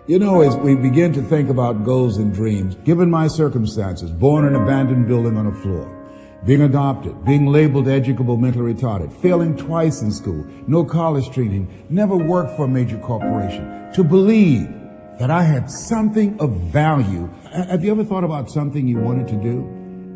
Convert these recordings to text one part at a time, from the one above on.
You know, as we begin to think about goals and dreams, given my circumstances, born in an abandoned building on a floor, being adopted, being labeled educable mentally retarded, failing twice in school, no college training, never worked for a major corporation, to believe that I had something of value. Have you ever thought about something you wanted to do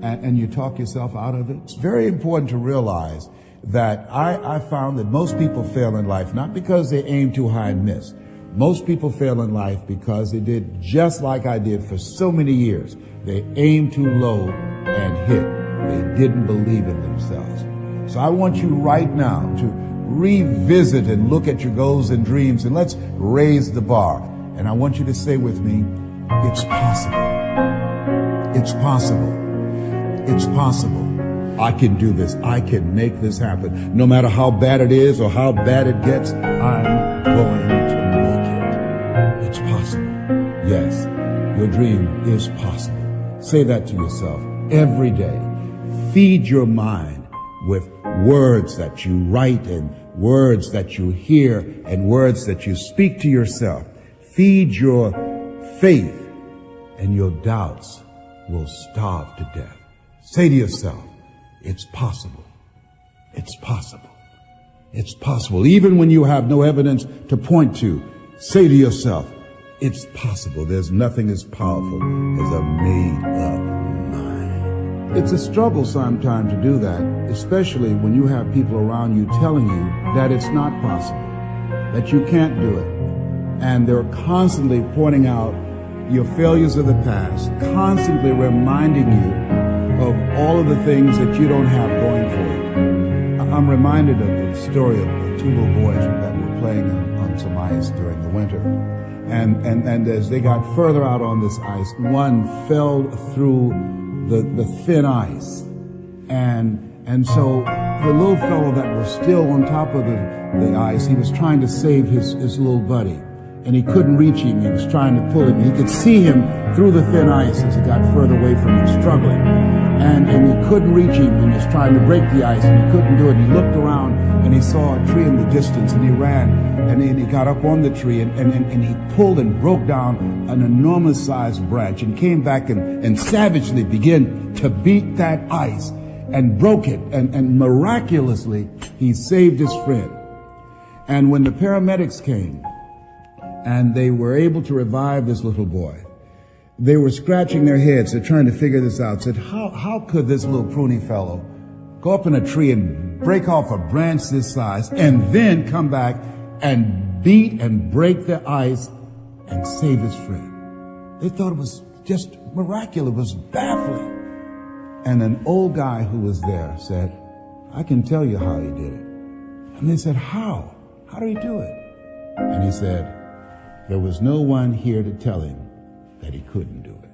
and you talk yourself out of it? It's very important to realize that I found that most people fail in life not because they aim too high and miss. Most people fail in life because they did just like I did for so many years. They aimed too low and hit. They didn't believe in themselves. So I want you right now to revisit and look at your goals and dreams, and let's raise the bar. And I want you to say with me, it's possible. It's possible. It's possible. I can do this. I can make this happen. No matter how bad it is or how bad it gets, I'm going to make it. It's possible. Yes, your dream is possible. Say that to yourself every day. Feed your mind with words that you write and words that you hear and words that you speak to yourself. Feed your faith and your doubts will starve to death. Say to yourself, it's possible. It's possible. It's possible. Even when you have no evidence to point to, say to yourself, it's possible. There's nothing as powerful as a made-up mind. It's a struggle sometimes to do that, especially when you have people around you telling you that it's not possible, that you can't do it. And they're constantly pointing out your failures of the past, constantly reminding you of all of the things that you don't have going for you. I'm reminded of the story of the two little boys that were playing on some ice during the winter. And as they got further out on this ice, one fell through the thin ice. And so the little fellow that was still on top of the ice, he was trying to save his little buddy. And he couldn't reach him. He was trying to pull him. He could see him through the thin ice as he got further away from him, struggling. And he couldn't reach him, and he was trying to break the ice, and he couldn't do it. He looked around, and he saw a tree in the distance, and he ran, and then he got up on the tree, and he pulled and broke down an enormous-sized branch, and came back and savagely began to beat that ice, and broke it, and miraculously, he saved his friend. And when the paramedics came, and they were able to revive this little boy, they were scratching their heads. They're trying to figure this out. Said, how could this little pruny fellow go up in a tree and break off a branch this size and then come back and beat and break the ice and save his friend? They thought it was just miraculous. It was baffling. And an old guy who was there said, I can tell you how he did it. And they said, how? How did he do it? And he said, there was no one here to tell him that he couldn't do it.